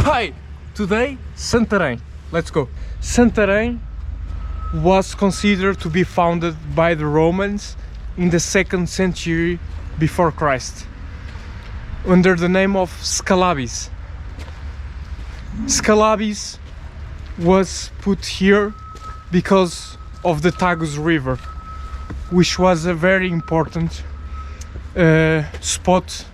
Hi! Today, Santarém. Let's go. Santarém was considered to be founded by the Romans in the 2nd century before Christ, under the name of Scalabis. Scalabis was put here because of the Tagus River, which was a very important spot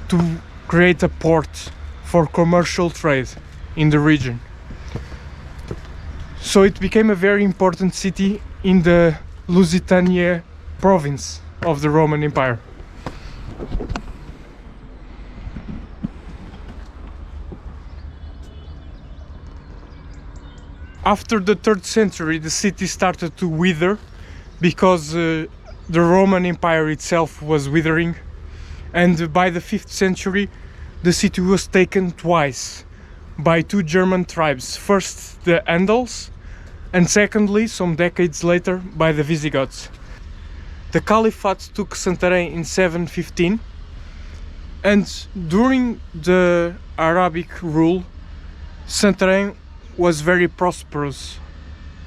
to create a port for commercial trade in the region. So it became a very important city in the Lusitania province of the Roman Empire. After the 3rd century, the city started to wither because the Roman Empire itself was withering, and by the 5th century the city was taken twice by 2 German tribes, first the Andals and secondly, some decades later, by the Visigoths. The Caliphate took Santarém in 715, and during the Arabic rule, Santarém was very prosperous,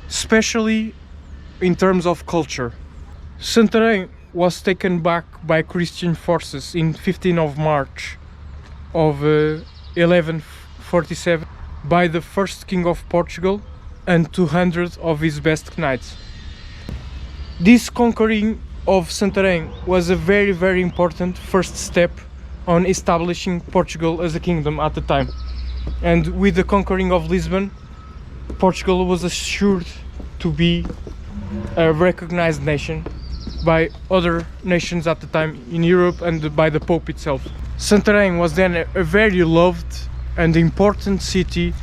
especially in terms of culture. Santarém was taken back by Christian forces in 15th of March of 1147 by the first king of Portugal and 200 of his best knights. This conquering of Santarém was a very important first step on establishing Portugal as a kingdom at the time. And with the conquering of Lisbon, Portugal was assured to be a recognized nation by other nations at the time in Europe and by the Pope itself. Santarém was then a very loved and important city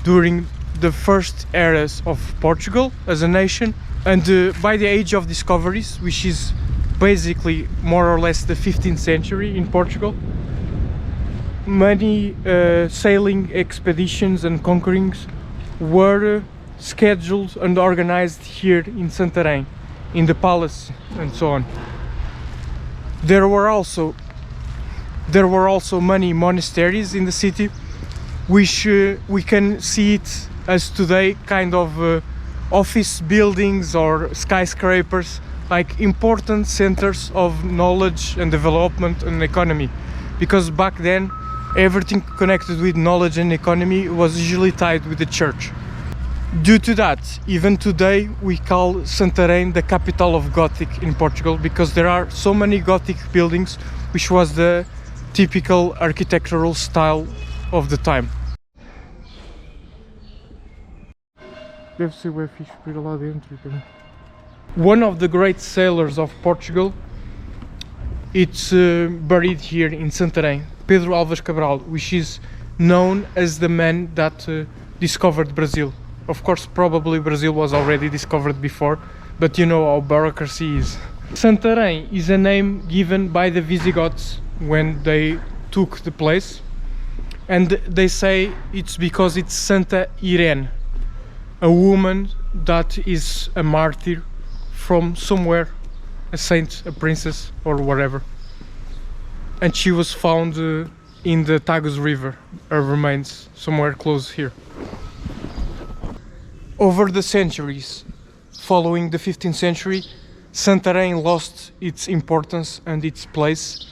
during the first eras of Portugal as a nation, and by the age of discoveries, which is basically more or less the 15th century in Portugal, many sailing expeditions and conquerings were scheduled and organized here in Santarém, in the palace and so on. There were also many monasteries in the city, which we can see it as today kind of office buildings or skyscrapers, like important centers of knowledge and development and economy, because back then everything connected with knowledge and economy was usually tied with the church. Due to that, even today we call Santarém the capital of Gothic in Portugal, because there are so many Gothic buildings, which was the typical architectural style of the time. Deve ser bem fixe por ir lá dentro também. One of the great sailors of Portugal, it's buried here in Santarém, Pedro Alves Cabral, which is known as the man that discovered Brazil. Of course, probably Brazil was already discovered before, but you know how bureaucracy is. Santarém is a name given by the Visigoths when they took the place, and they say it's because it's Santa Irene, a woman that is a martyr from somewhere, a saint, a princess or whatever, and she was found in the Tagus River, her remains somewhere close here. Over the centuries following the 15th century, Santarém lost its importance and its place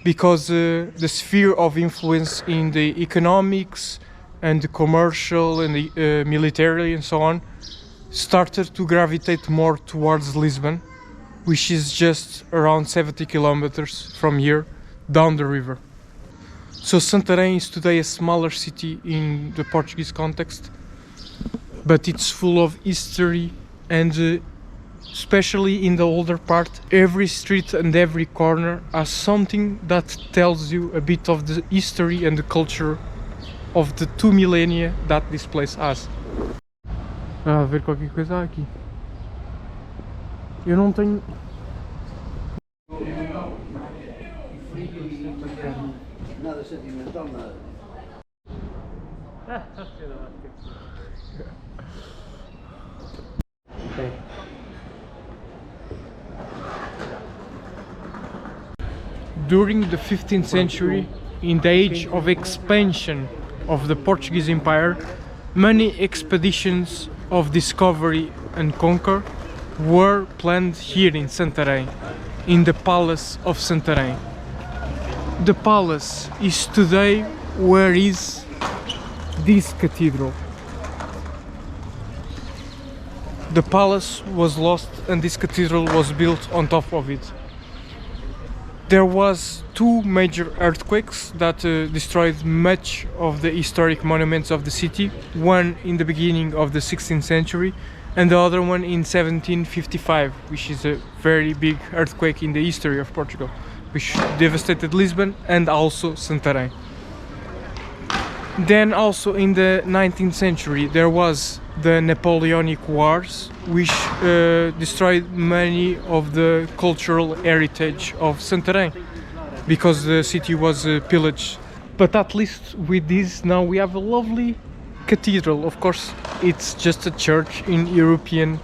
because the sphere of influence in the economics and the commercial and the military and so on started to gravitate more towards Lisbon, which is just around 70 kilometers from here down the river. So Santarém is today a smaller city in the Portuguese context, but it's full of history, and especially in the older part, every street and every corner has something that tells you a bit of the history and the culture of the 2 millennia that this place has. A ver qualquer coisa aqui. Eu não tenho... Nada sentimental, nada. Okay. During the 15th century, in the age of expansion of the Portuguese Empire, many expeditions of discovery and conquer were planned here in Santarém, in the Palace of Santarém. The palace is today where is this cathedral. The palace was lost and this cathedral was built on top of it. There was two major earthquakes that destroyed much of the historic monuments of the city, one in the beginning of the 16th century and the other one in 1755, which is a very big earthquake in the history of Portugal, which devastated Lisbon and also Santarém. Then also in the 19th century there was the Napoleonic Wars, which destroyed many of the cultural heritage of Santarém because the city was pillaged. But at least with this now we have a lovely cathedral. Of course it's just a church in European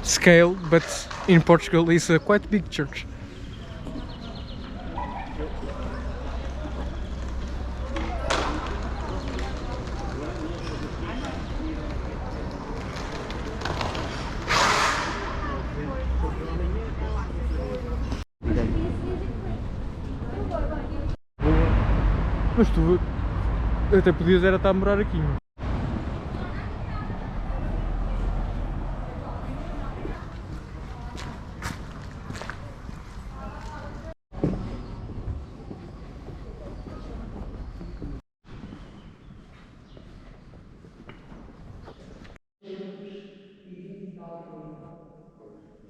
scale, but in Portugal it's a quite big church. Mas tu até podias era estar a morar aqui.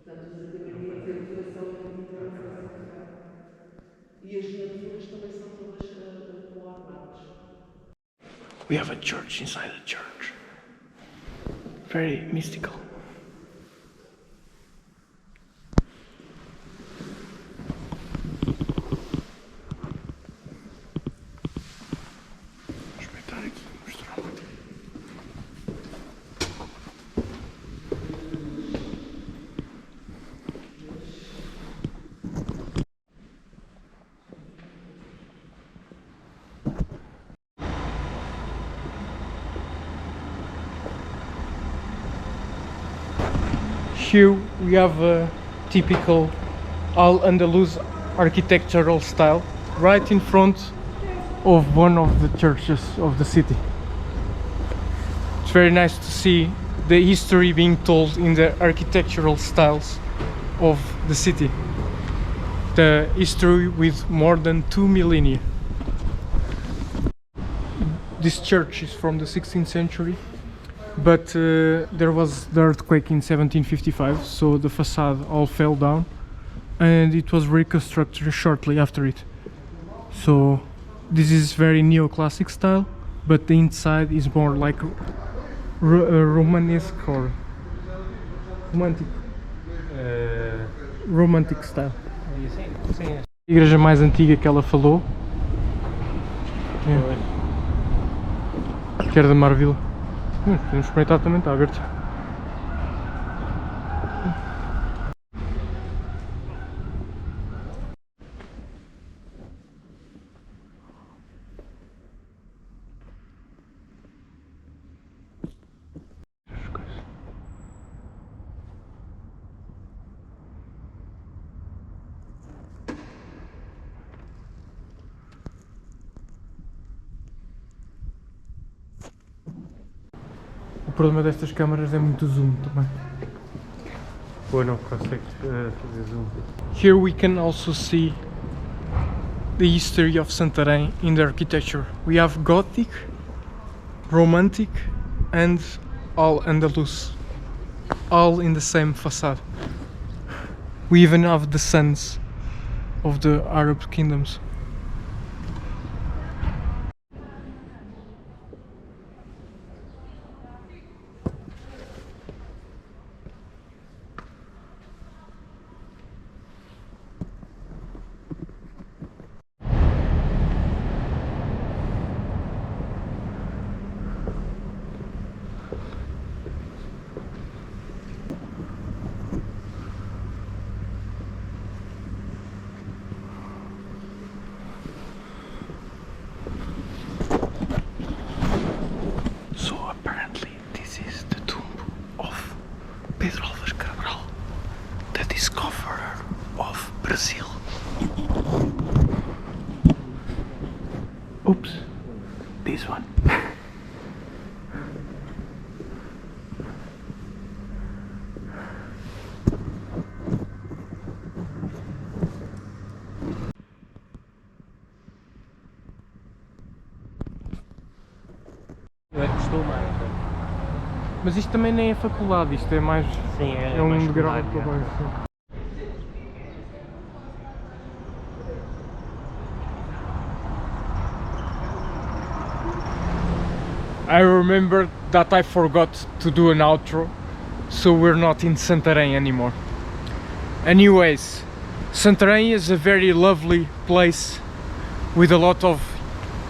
Portanto, os acabamentos, a decoração é muito artesanal. E as navezuras também são todas com ornatos. We have a church inside a church. Very mystical. Vou espreitar aqui, mostrar. Here we have a typical Al-Andalus architectural style right in front of one of the churches of the city. It's very nice to see the history being told in the architectural styles of the city. The history with more than 2 millennia. This church is from the 16th century. But there was the earthquake in 1755, so the facade all fell down and it was reconstructed shortly after it. So this is very neoclassic style, but the inside is more like Romanesque or romantic style. A igreja mais antiga que ela falou que era da Marvila. Podemos espreitar também, está aberto. O problema destas câmaras é muito zoom também. Ou não consegue fazer zoom. Here we can also see the history of Santarém in the architecture. We have Gothic, Romantic and Al-Andalus, all in the same facade. We even have the sons of the Arab kingdoms. This one. Eu é que gostou mais. Mas isto também nem é faculdade, isto é mais. Sim, É um mais degrau secundário, para é. baixo. I remember that I forgot to do an outro, so we're not in Santarém anymore. Anyways, Santarém is a very lovely place with a lot of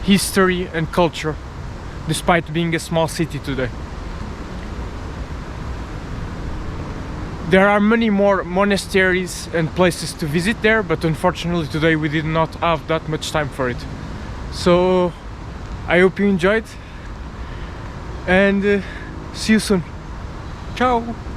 history and culture, despite being a small city today. There are many more monasteries and places to visit there, but unfortunately today we did not have that much time for it. So I hope you enjoyed, and see you soon. Ciao!